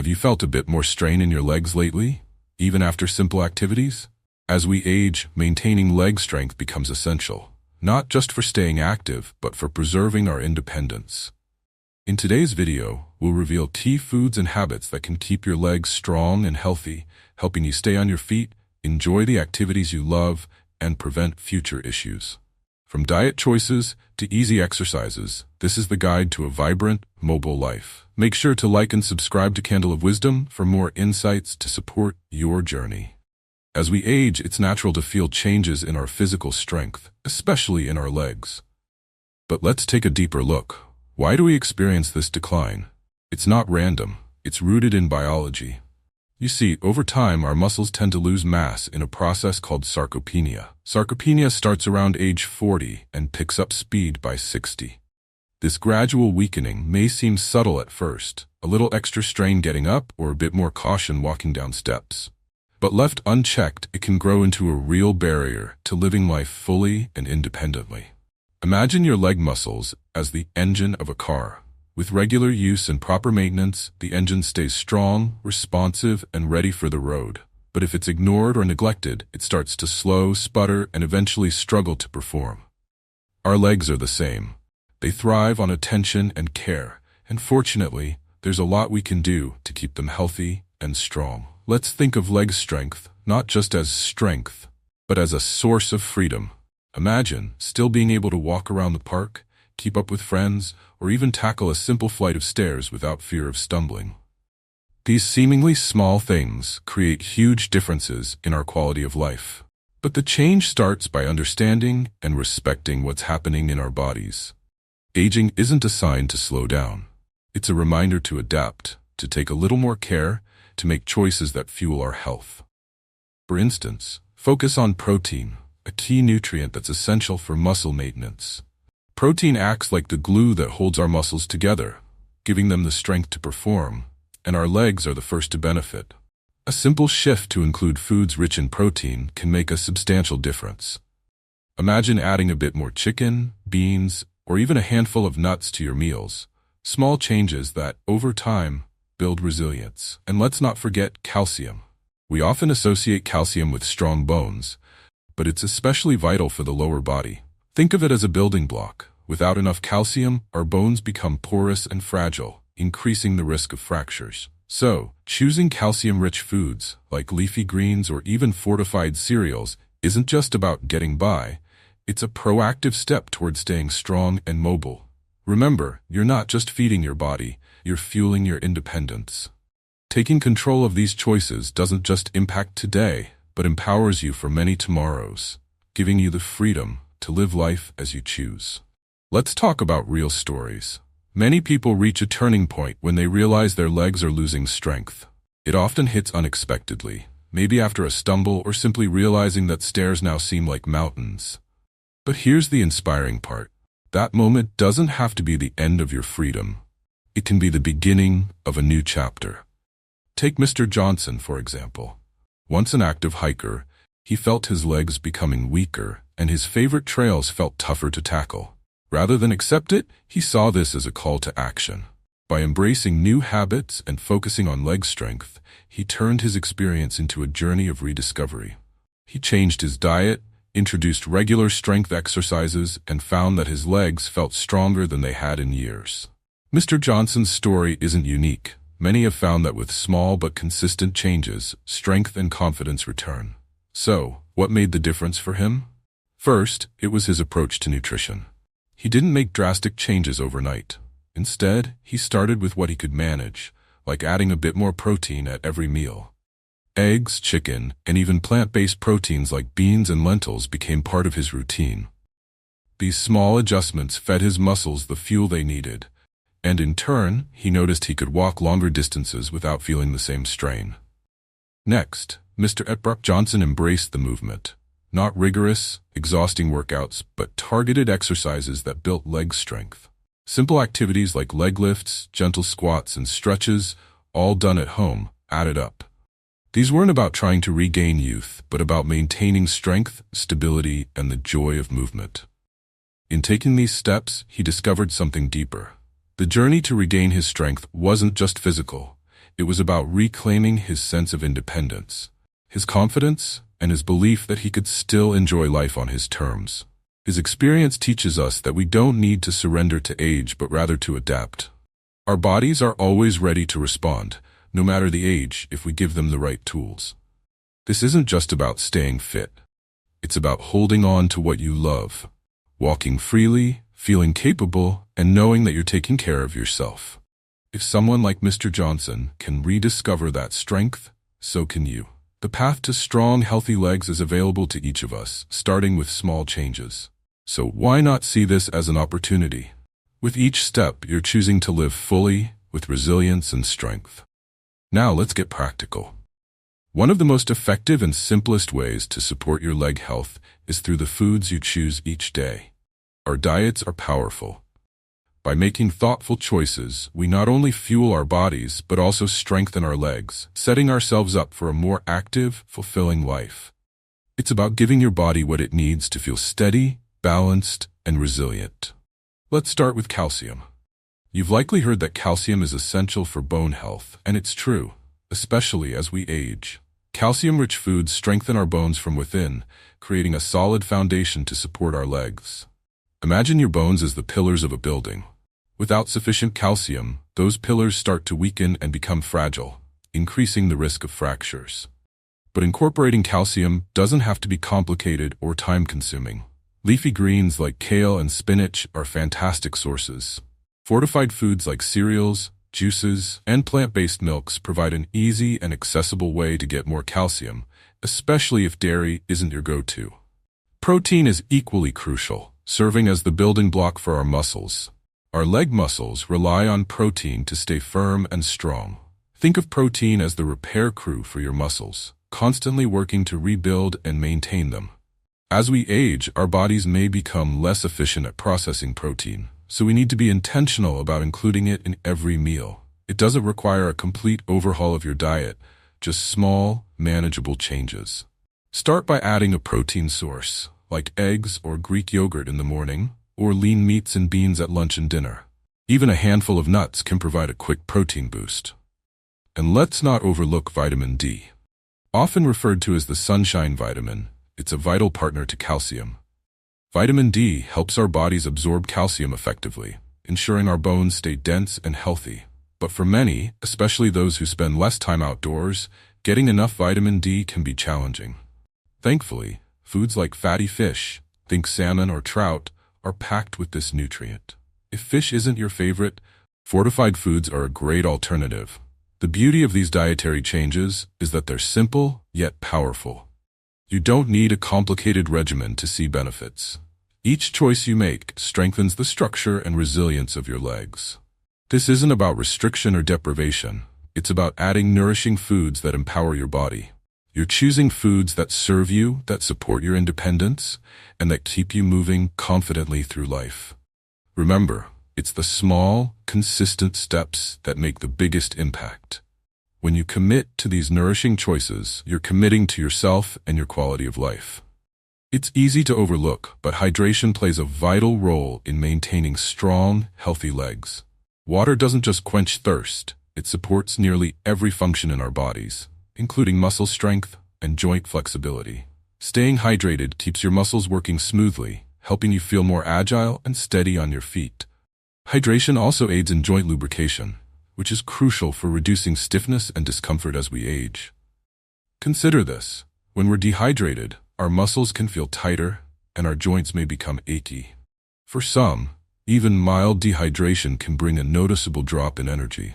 Have you felt a bit more strain in your legs lately, even after simple activities? As we age, maintaining leg strength becomes essential, not just for staying active, but for preserving our independence. In today's video, we'll reveal key foods and habits that can keep your legs strong and healthy, helping you stay on your feet, enjoy the activities you love, and prevent future issues. From diet choices to easy exercises, this is the guide to a vibrant, mobile life. Make sure to like and subscribe to Candle of Wisdom for more insights to support your journey. As we age, it's natural to feel changes in our physical strength, especially in our legs. But let's take a deeper look. Why do we experience this decline? It's not random. It's rooted in biology. You see, over time, our muscles tend to lose mass in a process called sarcopenia. Sarcopenia starts around age 40 and picks up speed by 60. This gradual weakening may seem subtle at first, a little extra strain getting up or a bit more caution walking down steps. But left unchecked, it can grow into a real barrier to living life fully and independently. Imagine your leg muscles as the engine of a car. With regular use and proper maintenance, the engine stays strong, responsive, and ready for the road. But if it's ignored or neglected, it starts to slow, sputter, and eventually struggle to perform. Our legs are the same. They thrive on attention and care, and fortunately, there's a lot we can do to keep them healthy and strong. Let's think of leg strength not just as strength, but as a source of freedom. Imagine still being able to walk around the park, keep up with friends, or even tackle a simple flight of stairs without fear of stumbling. These seemingly small things create huge differences in our quality of life. But the change starts by understanding and respecting what's happening in our bodies. Aging isn't a sign to slow down. It's a reminder to adapt, to take a little more care, to make choices that fuel our health. For instance, focus on protein, a key nutrient that's essential for muscle maintenance. Protein acts like the glue that holds our muscles together, giving them the strength to perform, and our legs are the first to benefit. A simple shift to include foods rich in protein can make a substantial difference. Imagine adding a bit more chicken, beans, or even a handful of nuts to your meals. Small changes that, over time, build resilience. And let's not forget calcium. We often associate calcium with strong bones, but it's especially vital for the lower body. Think of it as a building block. Without enough calcium, our bones become porous and fragile, increasing the risk of fractures. So, choosing calcium-rich foods, like leafy greens or even fortified cereals, isn't just about getting by. It's a proactive step toward staying strong and mobile. Remember, you're not just feeding your body, you're fueling your independence. Taking control of these choices doesn't just impact today, but empowers you for many tomorrows, giving you the freedom to live life as you choose. Let's talk about real stories. Many people reach a turning point when they realize their legs are losing strength. It often hits unexpectedly, maybe after a stumble or simply realizing that stairs now seem like mountains. But here's the inspiring part. That moment doesn't have to be the end of your freedom. It can be the beginning of a new chapter. Take Mr. Johnson, for example. Once an active hiker, he felt his legs becoming weaker, and his favorite trails felt tougher to tackle. Rather than accept it, he saw this as a call to action. By embracing new habits and focusing on leg strength, he turned his experience into a journey of rediscovery. He changed his diet, introduced regular strength exercises, and found that his legs felt stronger than they had in years. Mr. Johnson's story isn't unique. Many have found that with small but consistent changes, strength and confidence return. So, what made the difference for him? First, it was his approach to nutrition. He didn't make drastic changes overnight. Instead, he started with what he could manage, like adding a bit more protein at every meal. Eggs, chicken, and even plant-based proteins like beans and lentils became part of his routine. These small adjustments fed his muscles the fuel they needed, and in turn, he noticed he could walk longer distances without feeling the same strain. Next, Mr. Johnson embraced the movement. Not rigorous, exhausting workouts, but targeted exercises that built leg strength. Simple activities like leg lifts, gentle squats, and stretches, all done at home, added up. These weren't about trying to regain youth, but about maintaining strength, stability, and the joy of movement. In taking these steps, he discovered something deeper. The journey to regain his strength wasn't just physical. it was about reclaiming his sense of independence, his confidence, and his belief that he could still enjoy life on his terms. His experience teaches us that we don't need to surrender to age, but rather to adapt. Our bodies are always ready to respond, no matter the age, if we give them the right tools. This isn't just about staying fit. It's about holding on to what you love, walking freely, feeling capable, and knowing that you're taking care of yourself. If someone like Mr. Johnson can rediscover that strength, so can you. The path to strong, healthy legs is available to each of us, starting with small changes. So why not see this as an opportunity? With each step, you're choosing to live fully, with resilience and strength. Now let's get practical. One of the most effective and simplest ways to support your leg health is through the foods you choose each day. Our diets are powerful. By making thoughtful choices, we not only fuel our bodies, but also strengthen our legs, setting ourselves up for a more active, fulfilling life. It's about giving your body what it needs to feel steady, balanced, and resilient. Let's start with calcium. You've likely heard that calcium is essential for bone health, and it's true, especially as we age. Calcium-rich foods strengthen our bones from within, creating a solid foundation to support our legs. Imagine your bones as the pillars of a building. Without sufficient calcium, those pillars start to weaken and become fragile, increasing the risk of fractures. But incorporating calcium doesn't have to be complicated or time-consuming. Leafy greens like kale and spinach are fantastic sources. Fortified foods like cereals, juices, and plant-based milks provide an easy and accessible way to get more calcium, especially if dairy isn't your go-to. Protein is equally crucial, serving as the building block for our muscles. Our leg muscles rely on protein to stay firm and strong. Think of protein as the repair crew for your muscles, constantly working to rebuild and maintain them. As we age, our bodies may become less efficient at processing protein, so we need to be intentional about including it in every meal. It doesn't require a complete overhaul of your diet, just small, manageable changes. Start by adding a protein source, like eggs or Greek yogurt in the morning, or lean meats and beans at lunch and dinner. Even a handful of nuts can provide a quick protein boost. And let's not overlook vitamin D. Often referred to as the sunshine vitamin, it's a vital partner to calcium. Vitamin D helps our bodies absorb calcium effectively, ensuring our bones stay dense and healthy. But for many, especially those who spend less time outdoors, getting enough vitamin D can be challenging. Thankfully, foods like fatty fish, think salmon or trout, are packed with this nutrient. If fish isn't your favorite, fortified foods are a great alternative. The beauty of these dietary changes is that they're simple yet powerful. You don't need a complicated regimen to see benefits. Each choice you make strengthens the structure and resilience of your legs. This isn't about restriction or deprivation. It's about adding nourishing foods that empower your body. You're choosing foods that serve you, that support your independence, and that keep you moving confidently through life. Remember, it's the small, consistent steps that make the biggest impact. When you commit to these nourishing choices, you're committing to yourself and your quality of life. It's easy to overlook, but hydration plays a vital role in maintaining strong, healthy legs. Water doesn't just quench thirst, it supports nearly every function in our bodies, including muscle strength and joint flexibility. Staying hydrated keeps your muscles working smoothly, helping you feel more agile and steady on your feet. Hydration also aids in joint lubrication, which is crucial for reducing stiffness and discomfort as we age. Consider this. When we're dehydrated, our muscles can feel tighter and our joints may become achy. For some, even mild dehydration can bring a noticeable drop in energy.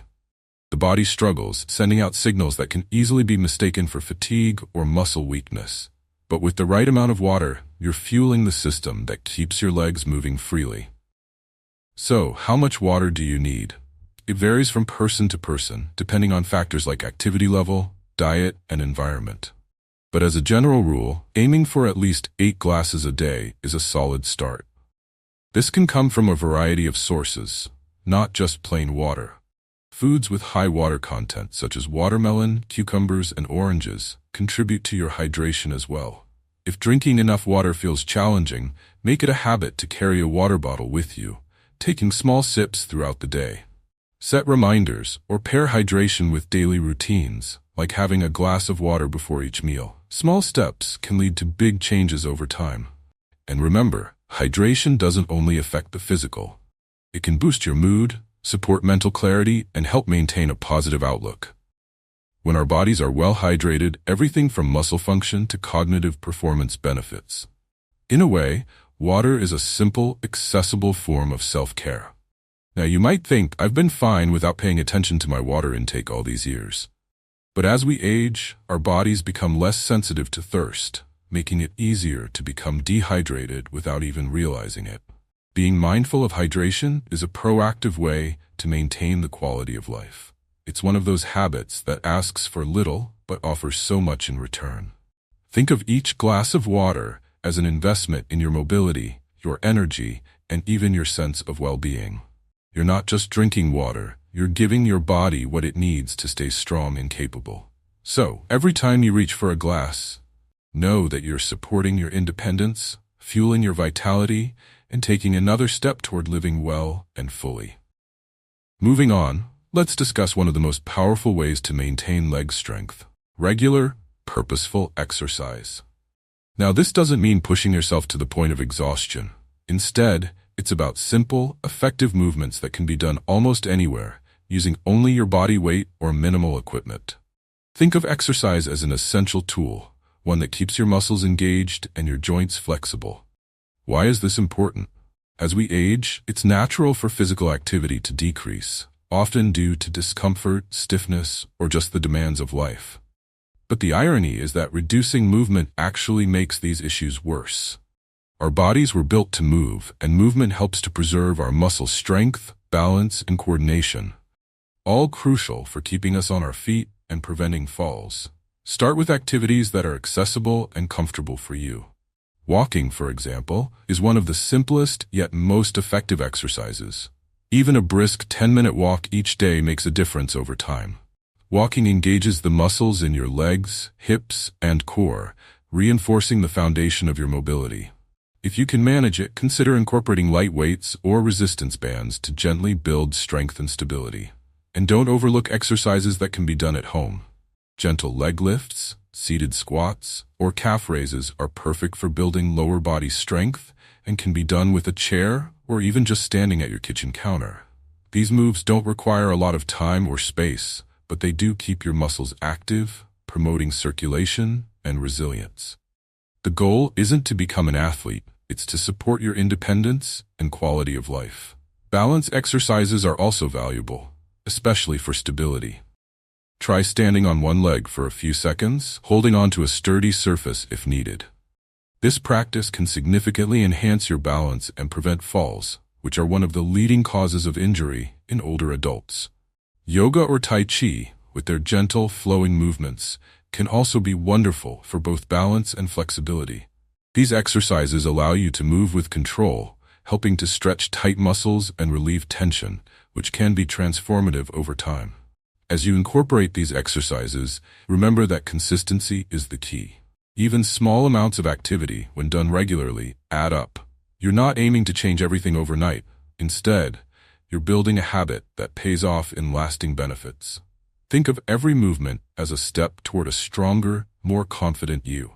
The body struggles, sending out signals that can easily be mistaken for fatigue or muscle weakness. But with the right amount of water, you're fueling the system that keeps your legs moving freely. So, how much water do you need? It varies from person to person, depending on factors like activity level, diet, and environment. But as a general rule, aiming for at least 8 glasses a day is a solid start. This can come from a variety of sources, not just plain water. Foods with high water content, such as watermelon, cucumbers, and oranges, contribute to your hydration as well. If drinking enough water feels challenging, make it a habit to carry a water bottle with you, taking small sips throughout the day. Set reminders or pair hydration with daily routines, like having a glass of water before each meal. Small steps can lead to big changes over time. And remember, hydration doesn't only affect the physical. It can boost your mood, support mental clarity, and help maintain a positive outlook. When our bodies are well hydrated, everything from muscle function to cognitive performance benefits. In a way, water is a simple, accessible form of self-care. Now you might think, I've been fine without paying attention to my water intake all these years. But as we age, our bodies become less sensitive to thirst, making it easier to become dehydrated without even realizing it. Being mindful of hydration is a proactive way to maintain the quality of life. It's one of those habits that asks for little but offers so much in return. Think of each glass of water as an investment in your mobility, your energy, and even your sense of well-being. You're not just drinking water, you're giving your body what it needs to stay strong and capable. So, every time you reach for a glass, know that you're supporting your independence, fueling your vitality, and taking another step toward living well and fully. Moving on, let's discuss one of the most powerful ways to maintain leg strength: regular, purposeful exercise. Now, this doesn't mean pushing yourself to the point of exhaustion. Instead, it's about simple, effective movements that can be done almost anywhere, using only your body weight or minimal equipment. Think of exercise as an essential tool, one that keeps your muscles engaged and your joints flexible. Why is this important? As we age, it's natural for physical activity to decrease, often due to discomfort, stiffness, or just the demands of life. But the irony is that reducing movement actually makes these issues worse. Our bodies were built to move, and movement helps to preserve our muscle strength, balance, and coordination, all crucial for keeping us on our feet and preventing falls. Start with activities that are accessible and comfortable for you. Walking, for example, is one of the simplest yet most effective exercises. Even a brisk 10-minute walk each day makes a difference over time. Walking engages the muscles in your legs, hips, and core, reinforcing the foundation of your mobility. If you can manage it, consider incorporating light weights or resistance bands to gently build strength and stability. And don't overlook exercises that can be done at home. Gentle leg lifts, seated squats, or calf raises are perfect for building lower body strength and can be done with a chair or even just standing at your kitchen counter. These moves don't require a lot of time or space, but they do keep your muscles active, promoting circulation and resilience. The goal isn't to become an athlete. It's to support your independence and quality of life. Balance exercises are also valuable, especially for stability. Try standing on one leg for a few seconds, holding onto a sturdy surface if needed. This practice can significantly enhance your balance and prevent falls, which are one of the leading causes of injury in older adults. Yoga or Tai Chi, with their gentle, flowing movements, can also be wonderful for both balance and flexibility. These exercises allow you to move with control, helping to stretch tight muscles and relieve tension, which can be transformative over time. As you incorporate these exercises, remember that consistency is the key. Even small amounts of activity, when done regularly, add up. You're not aiming to change everything overnight. Instead, you're building a habit that pays off in lasting benefits. Think of every movement as a step toward a stronger, more confident you.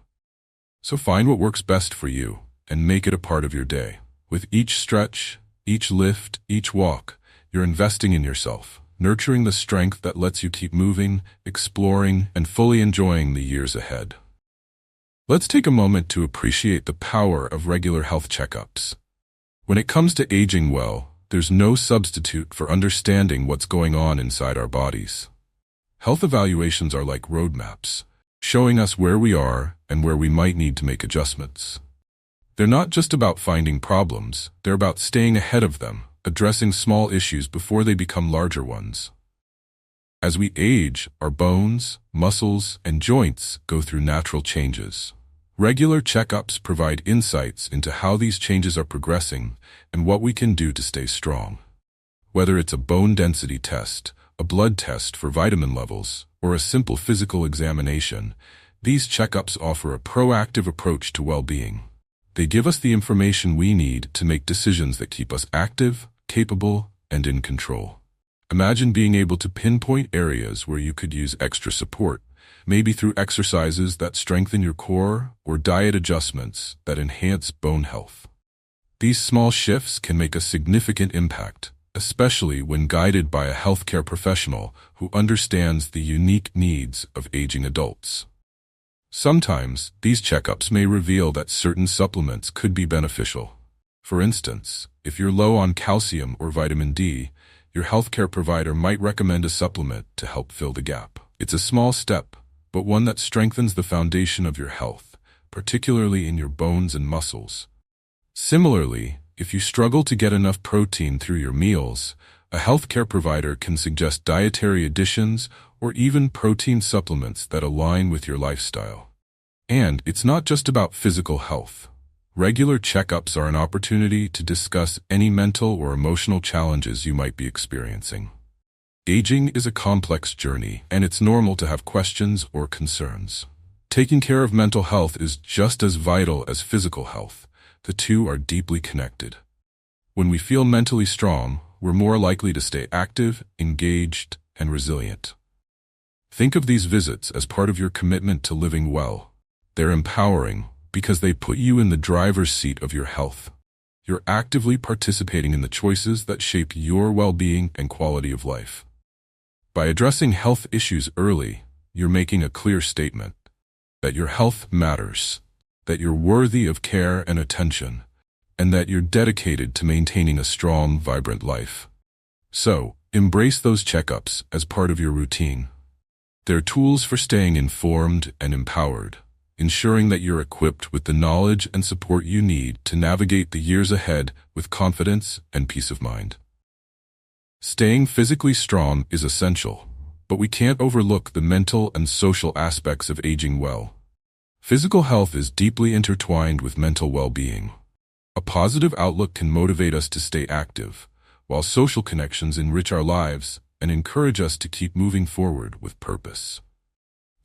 So find what works best for you and make it a part of your day. With each stretch, each lift, each walk, you're investing in yourself, nurturing the strength that lets you keep moving, exploring, and fully enjoying the years ahead. Let's take a moment to appreciate the power of regular health checkups. When it comes to aging well, there's no substitute for understanding what's going on inside our bodies. Health evaluations are like roadmaps, showing us where we are and where we might need to make adjustments. They're not just about finding problems, they're about staying ahead of them, addressing small issues before they become larger ones. As we age, our bones, muscles, and joints go through natural changes. Regular checkups provide insights into how these changes are progressing and what we can do to stay strong. Whether it's a bone density test, a blood test for vitamin levels, or a simple physical examination, these checkups offer a proactive approach to well-being. They give us the information we need to make decisions that keep us active, capable, and in control. Imagine being able to pinpoint areas where you could use extra support, maybe through exercises that strengthen your core or diet adjustments that enhance bone health. These small shifts can make a significant impact, especially when guided by a healthcare professional who understands the unique needs of aging adults. Sometimes, these checkups may reveal that certain supplements could be beneficial. For instance, if you're low on calcium or vitamin D, your healthcare provider might recommend a supplement to help fill the gap. It's a small step, but one that strengthens the foundation of your health, particularly in your bones and muscles. Similarly, if you struggle to get enough protein through your meals, a healthcare provider can suggest dietary additions or even protein supplements that align with your lifestyle. And it's not just about physical health. Regular checkups are an opportunity to discuss any mental or emotional challenges you might be experiencing. Aging is a complex journey, and it's normal to have questions or concerns. Taking care of mental health is just as vital as physical health. The two are deeply connected. When we feel mentally strong, we're more likely to stay active, engaged, and resilient. Think of these visits as part of your commitment to living well. They're empowering because they put you in the driver's seat of your health. You're actively participating in the choices that shape your well-being and quality of life. By addressing health issues early, you're making a clear statement that your health matters, that you're worthy of care and attention, and that you're dedicated to maintaining a strong, vibrant life. So, embrace those checkups as part of your routine. They're tools for staying informed and empowered, ensuring that you're equipped with the knowledge and support you need to navigate the years ahead with confidence and peace of mind. Staying physically strong is essential, but we can't overlook the mental and social aspects of aging well. Physical health is deeply intertwined with mental well-being. A positive outlook can motivate us to stay active, while social connections enrich our lives and encourage us to keep moving forward with purpose.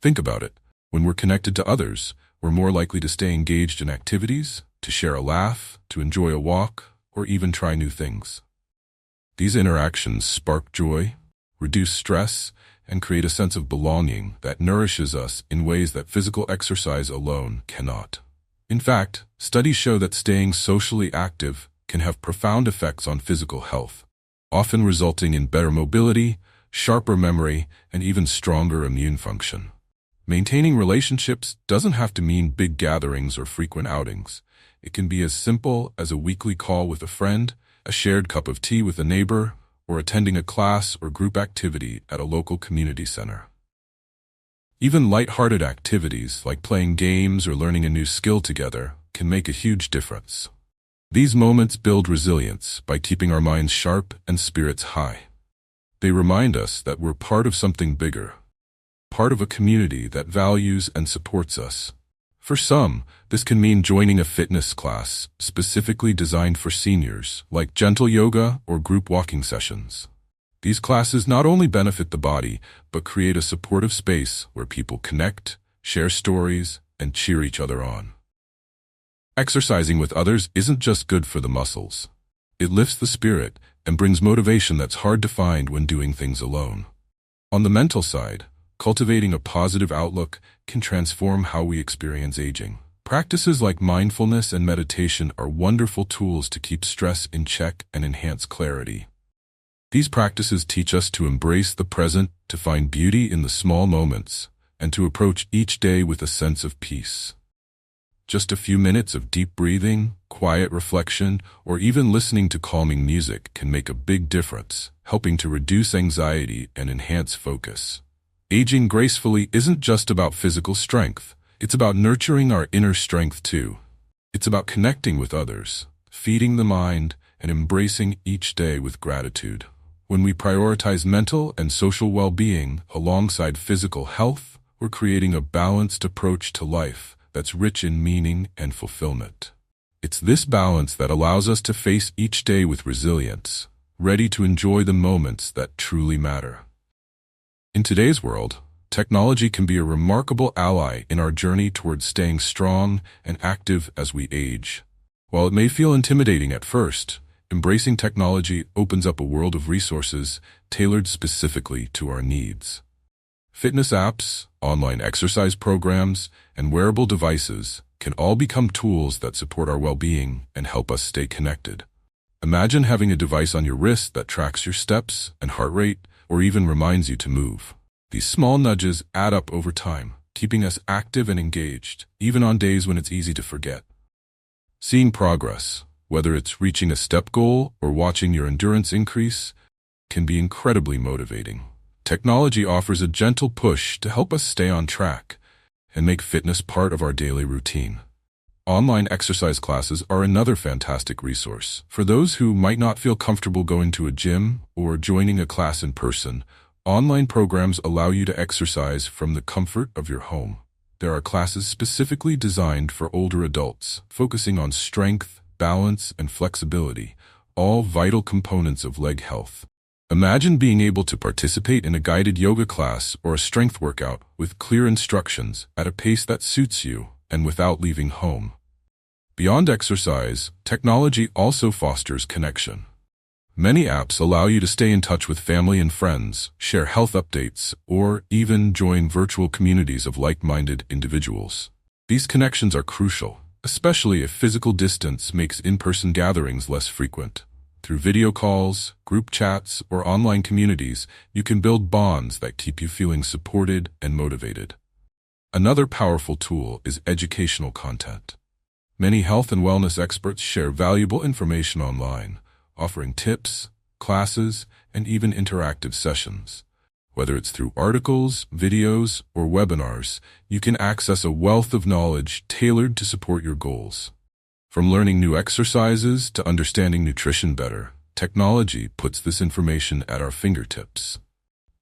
Think about it. When we're connected to others, we're more likely to stay engaged in activities, to share a laugh, to enjoy a walk, or even try new things. These interactions spark joy, reduce stress, and create a sense of belonging that nourishes us in ways that physical exercise alone cannot. In fact, studies show that staying socially active can have profound effects on physical health, often resulting in better mobility, sharper memory, and even stronger immune function. Maintaining relationships doesn't have to mean big gatherings or frequent outings. It can be as simple as a weekly call with a friend, a shared cup of tea with a neighbor, or attending a class or group activity at a local community center. Even light-hearted activities like playing games or learning a new skill together can make a huge difference. These moments build resilience by keeping our minds sharp and spirits high. They remind us that we're part of something bigger, part of a community that values and supports us. For some, this can mean joining a fitness class specifically designed for seniors, like gentle yoga or group walking sessions. These classes not only benefit the body, but create a supportive space where people connect, share stories, and cheer each other on. Exercising with others isn't just good for the muscles. It lifts the spirit and brings motivation that's hard to find when doing things alone. On the mental side, cultivating a positive outlook can transform how we experience aging. Practices like mindfulness and meditation are wonderful tools to keep stress in check and enhance clarity. These practices teach us to embrace the present, to find beauty in the small moments, and to approach each day with a sense of peace. Just a few minutes of deep breathing, quiet reflection, or even listening to calming music can make a big difference, helping to reduce anxiety and enhance focus. Aging gracefully isn't just about physical strength. It's about nurturing our inner strength too. It's about connecting with others, feeding the mind, and embracing each day with gratitude. When we prioritize mental and social well-being alongside physical health, we're creating a balanced approach to life that's rich in meaning and fulfillment. It's this balance that allows us to face each day with resilience, ready to enjoy the moments that truly matter. In today's world, technology can be a remarkable ally in our journey towards staying strong and active as we age. While it may feel intimidating at first, embracing technology opens up a world of resources tailored specifically to our needs. Fitness apps, online exercise programs, and wearable devices can all become tools that support our well-being and help us stay connected. Imagine having a device on your wrist that tracks your steps and heart rate, or even reminds you to move. These small nudges add up over time, keeping us active and engaged, even on days when it's easy to forget. Seeing progress, whether it's reaching a step goal or watching your endurance increase, can be incredibly motivating. Technology offers a gentle push to help us stay on track and make fitness part of our daily routine. Online exercise classes are another fantastic resource. For those who might not feel comfortable going to a gym or joining a class in person, online programs allow you to exercise from the comfort of your home. There are classes specifically designed for older adults, focusing on strength, balance, and flexibility, all vital components of leg health. Imagine being able to participate in a guided yoga class or a strength workout with clear instructions at a pace that suits you and without leaving home. Beyond exercise, technology also fosters connection. Many apps allow you to stay in touch with family and friends, share health updates, or even join virtual communities of like-minded individuals. These connections are crucial, especially if physical distance makes in-person gatherings less frequent. Through video calls, group chats, or online communities, you can build bonds that keep you feeling supported and motivated. Another powerful tool is educational content. Many health and wellness experts share valuable information online, offering tips, classes, and even interactive sessions. Whether it's through articles, videos, or webinars, you can access a wealth of knowledge tailored to support your goals. From learning new exercises to understanding nutrition better, technology puts this information at our fingertips.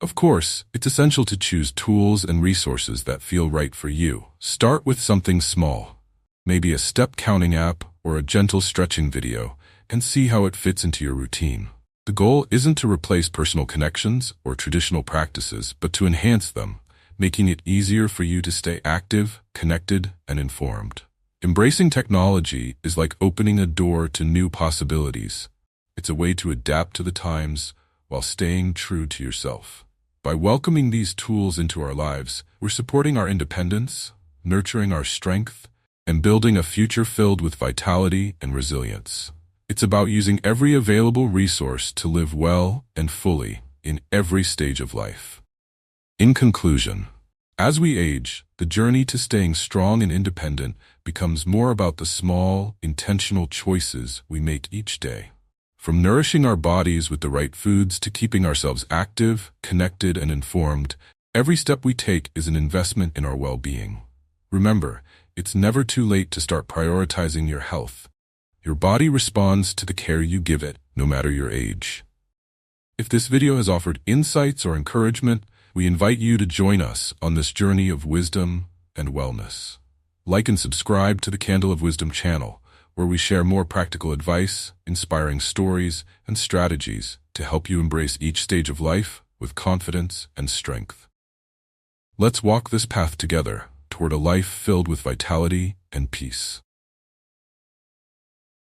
Of course, it's essential to choose tools and resources that feel right for you. Start with something small, maybe a step-counting app or a gentle stretching video, and see how it fits into your routine. The goal isn't to replace personal connections or traditional practices, but to enhance them, making it easier for you to stay active, connected, and informed. Embracing technology is like opening a door to new possibilities. It's a way to adapt to the times while staying true to yourself. By welcoming these tools into our lives, we're supporting our independence, nurturing our strength, and building a future filled with vitality and resilience. It's about using every available resource to live well and fully in every stage of life. In conclusion, as we age, the journey to staying strong and independent becomes more about the small, intentional choices we make each day. From nourishing our bodies with the right foods to keeping ourselves active, connected, and informed, every step we take is an investment in our well-being. Remember, it's never too late to start prioritizing your health. Your body responds to the care you give it, no matter your age. If this video has offered insights or encouragement, we invite you to join us on this journey of wisdom and wellness. Like and subscribe to the Candle of Wisdom channel, where we share more practical advice, inspiring stories, and strategies to help you embrace each stage of life with confidence and strength. Let's walk this path together toward a life filled with vitality and peace.